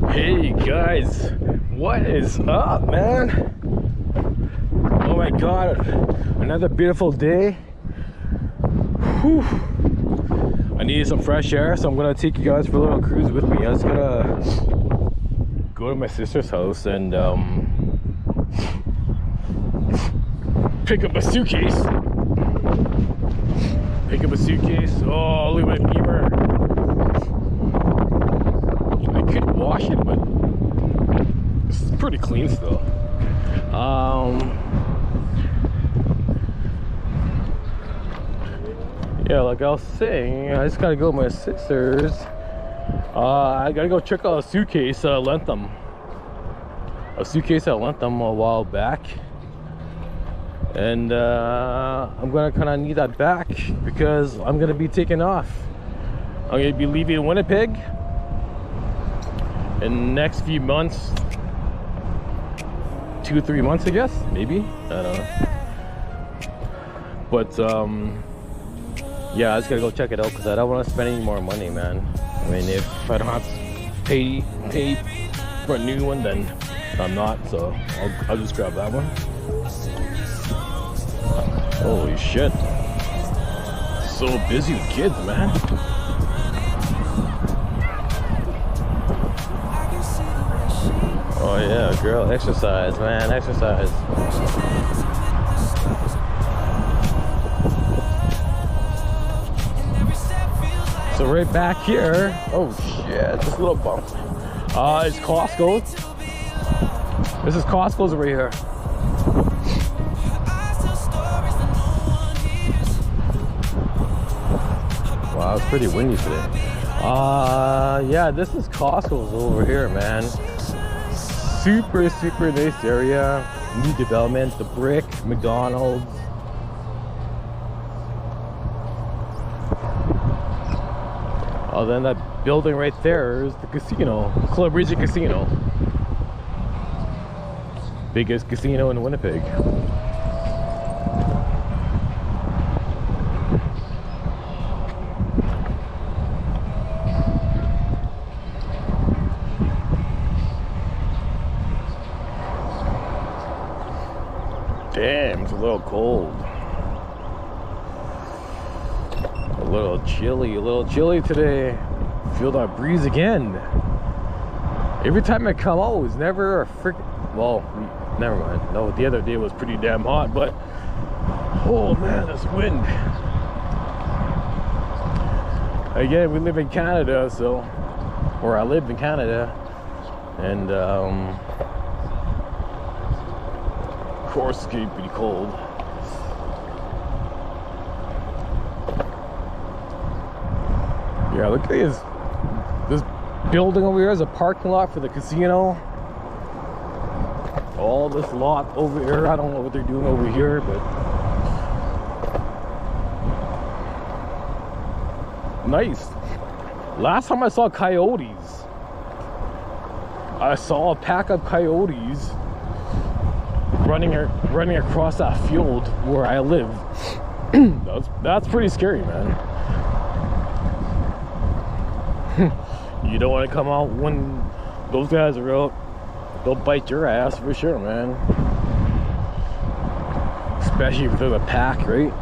Hey guys, what is up, man? Oh my god, another beautiful day. Whew. I needed some fresh air, so I'm gonna take you guys for a little cruise with me. I was gonna go to my sister's house and pick up a suitcase. Oh, look at my beamer. I could wash it, but it's pretty clean still. Yeah, like I was saying, I just gotta go to my sister's. I gotta go check out a suitcase I lent them. A while back. And I'm gonna kind of need that back because I'm gonna be taking off. I'm gonna be leaving Winnipeg in the next few months, 2 or 3 months, I guess, maybe, I don't know. But yeah, I just gotta go check it out because I don't want to spend any more money, man. I mean, if I don't have to pay for a new one, then I'm not, so I'll just grab that one. Holy shit, so busy with kids, man. Oh yeah, girl, exercise, man, exercise. So right back here, oh shit, this little bump. It's Costco. This is Costco's right here. Wow, it's pretty windy today. Yeah, this is Costco's over here, man. Super nice area. New development, the Brick, McDonald's. Oh, then that building right there is the casino, Club Regent Casino. Biggest casino in Winnipeg. Damn, it's a little cold. A little chilly today. Feel that breeze again. Every time I come out, it's never a freaking, well, never mind. No, the other day was pretty damn hot, but oh man, this wind. Again, we live in Canada, so, or I live in Canada, and of course it's getting pretty cold. Yeah, look at this building over here is a parking lot for the casino. All this lot over here, I don't know what they're doing over here, but nice. Last time I saw coyotes, I saw a pack of coyotes running across that field where I live. That's pretty scary, man. You don't want to come out when those guys are out. They'll bite your ass for sure, man. Especially if they're the pack, right?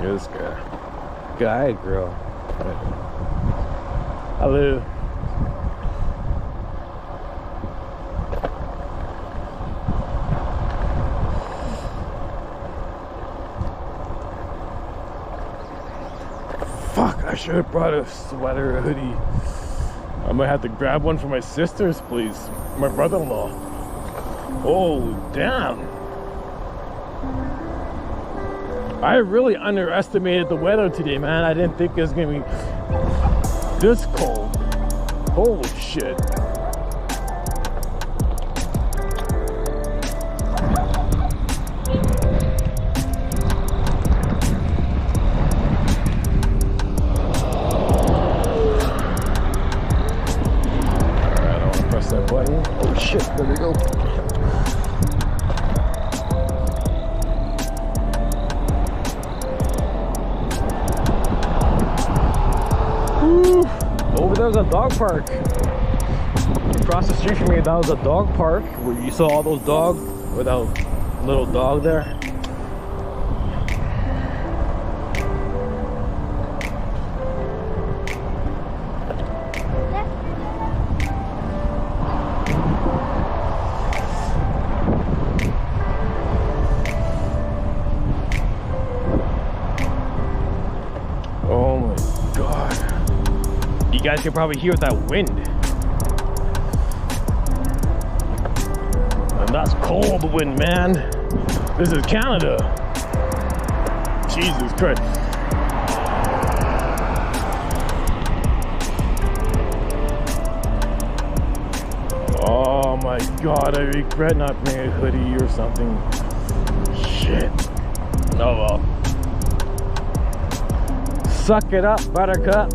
This guy, girl. Hello. Fuck, I should have brought a sweater, a hoodie. I might have to grab one for my sister's place, my brother-in-law. Oh, damn. I really underestimated the weather today, man. I didn't think it was gonna be this cold. Holy shit. press that button. Oh shit, there we go. Woo. Over there's a dog park. Across the street from me, that was a dog park where you saw all those dogs with that little dog there. Oh my god. You guys can probably hear that wind. And that's cold wind, man. This is Canada. Jesus Christ. Oh my god, I regret not bringing a hoodie or something. Shit. Oh well. Suck it up, buttercup.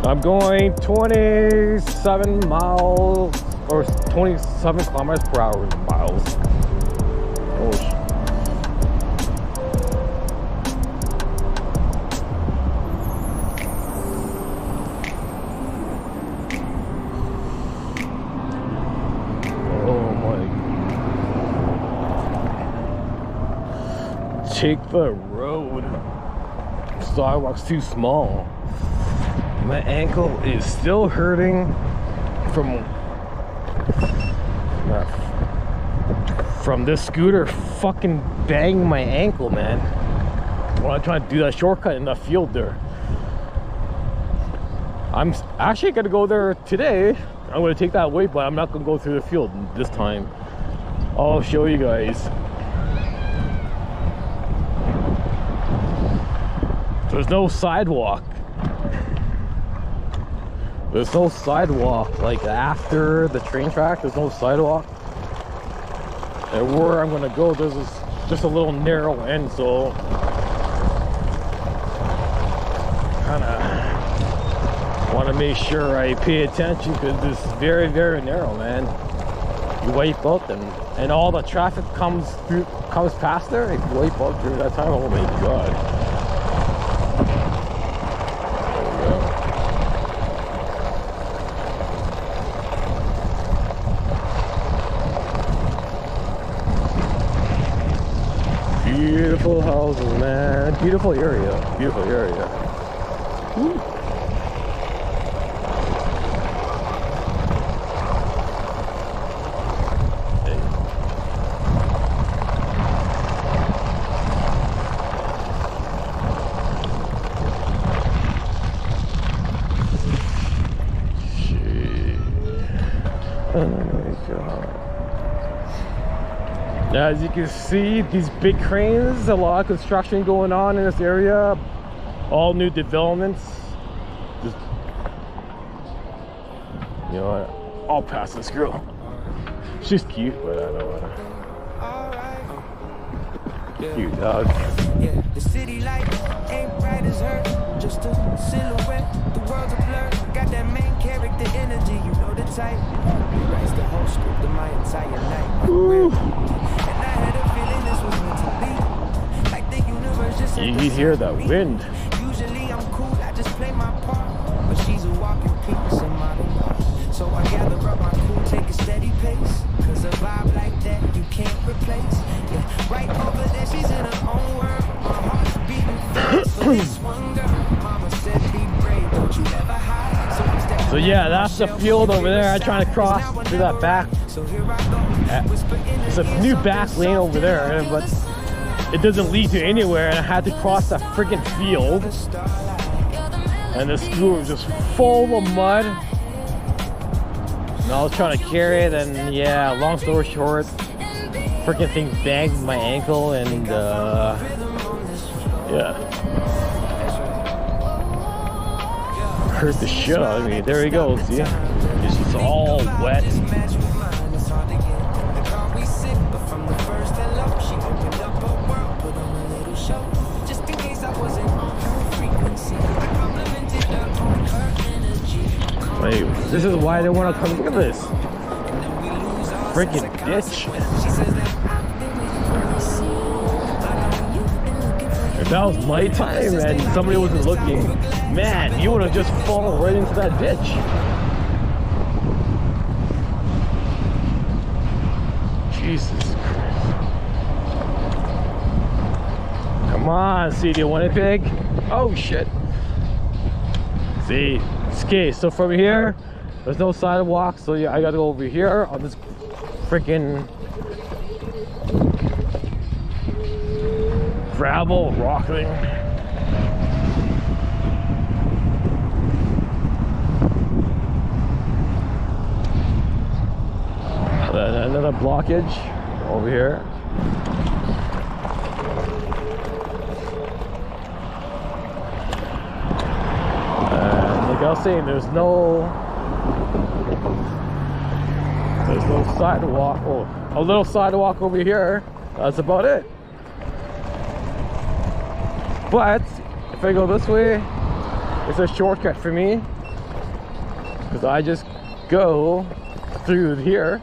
I'm going 27 miles or 27 kilometers per hour in miles. Oh shit. Oh my. Take the road. Sidewalk's too small. My ankle is still hurting from this scooter fucking banging my ankle, man. When I try to do that shortcut in the field there. I'm actually gonna go there today. I'm gonna take that way, but I'm not gonna go through the field this time. I'll show you guys. There's no sidewalk. There's no sidewalk, like after the train track, there's no sidewalk. And where I'm gonna go, there's just a little narrow end, so kinda wanna make sure I pay attention because this is very, very narrow, man. You wipe out and all the traffic comes past there, and you wipe out during that time, oh my god. Beautiful houses, man. Beautiful area. Beautiful area. Woo. Hey. Shit. Oh my god. Now, as you can see, these big cranes, a lot of construction going on in this area, all new developments. Just, you know what, I'll pass this girl. She's cute, but I don't want to. Cute dog. Yeah, the city light ain't bright as her, just a silhouette, the world's a blur. Got that main character energy, you know the type. Writes the whole script of my entire night. Ooh. You hear the wind. Usually I'm cool, I just play my part. But she's a walking piece of my life. So I gather up my cool, take a steady pace. Cause a vibe like that you can't replace. Yeah, right over there, she's in her own world. My heart's beating fast for this one girl. Mama said be brave, don't you ever hide. So yeah, that's the field over there. I'm trying to cross through that back. It's a new back lane over there, but it doesn't lead to anywhere, and I had to cross that freaking field. And the scooter was just full of mud. And I was trying to carry it, and yeah, long story short, freaking thing banged my ankle, and yeah. Hurt the shit out of me. There he goes, see? It's just all wet. Wait, this is why I didn't want to come. Look at this. Freaking ditch. If that was my time and somebody wasn't looking, man, you would have just fallen right into that ditch. Jesus Christ. Come on, see, do you want it big? Oh shit. See, okay, so from here, there's no sidewalk, so yeah, I gotta go over here on this freaking gravel rock thing. Then another blockage over here. Like I was saying, there's no sidewalk. Oh, a little sidewalk over here. That's about it. But if I go this way, it's a shortcut for me because I just go through here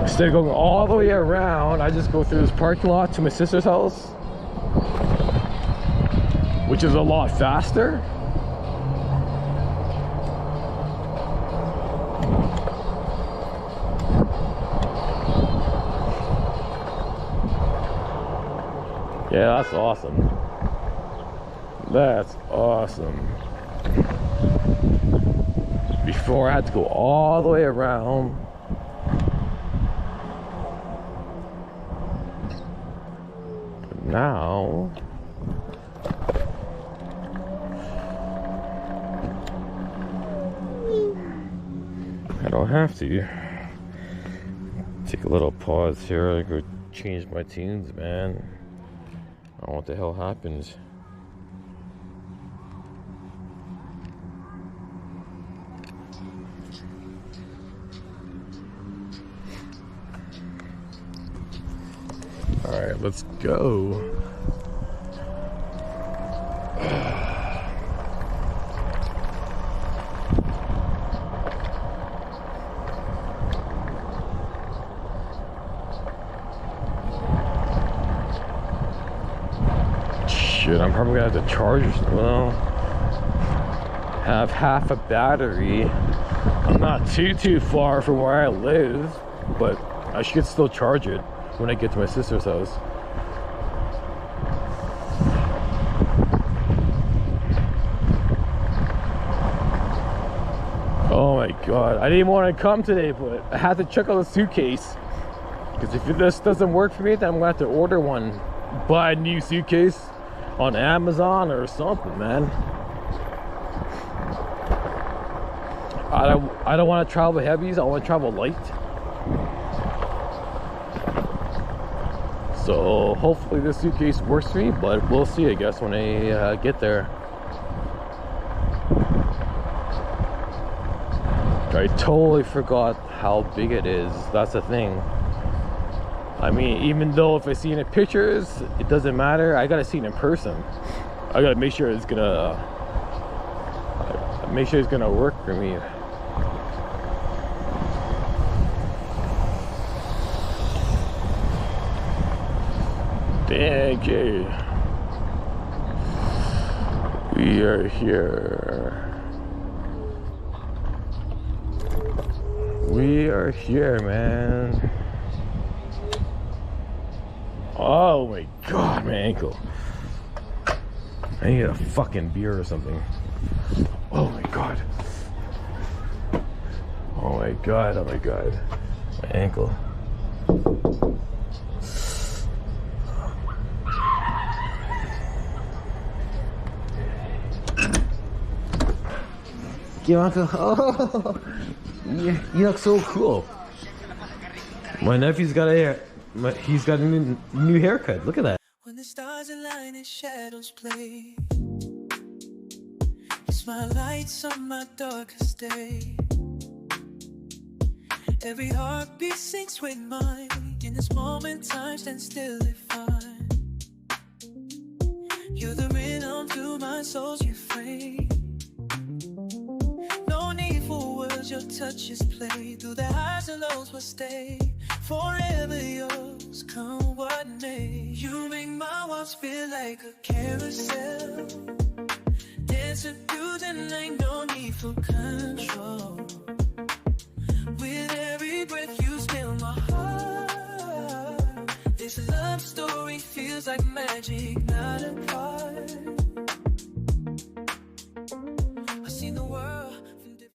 instead of going all the way around. I just go through this parking lot to my sister's house, which is a lot faster. Yeah, that's awesome. That's awesome. Before I had to go all the way around. But now I don't have to. Take a little pause here. I go change my tunes, man. I don't know what the hell happens. All right, let's go. Shit, I'm probably gonna have to charge, well, have half a battery. I'm not too far from where I live, but I should still charge it when I get to my sister's house. Oh my god, I didn't want to come today, but I had to check out the suitcase. Because if this doesn't work for me, then I'm gonna have to order one, buy a new suitcase on Amazon or something, man. I don't want to travel heavies, I want to travel light. So hopefully this suitcase works for me, but we'll see, I guess, when I get there. I totally forgot how big it is. That's the thing. I mean, even though if I see it in pictures, it doesn't matter. I gotta see it in person. I gotta make sure it's gonna work for me. Thank you. We are here. We are here, man. Oh my god, my ankle. I need a fucking beer or something. Oh my god. Oh my god, oh my god. My ankle. You uncle? Oh, you look so cool. My nephew's got he's got a new haircut. Look at that. When the stars align and shadows play, it's my lights on my darkest day. Every heartbeat syncs with mine. In this moment, time stands still if you're the rhythm to my soul's refrain. your touches play. Through the highs and lows will stay. Forever yours, come what may. You make my walls feel like a carousel. Dancing through the night, no need for control. With every breath you spill my heart. This love story feels like magic, not a part.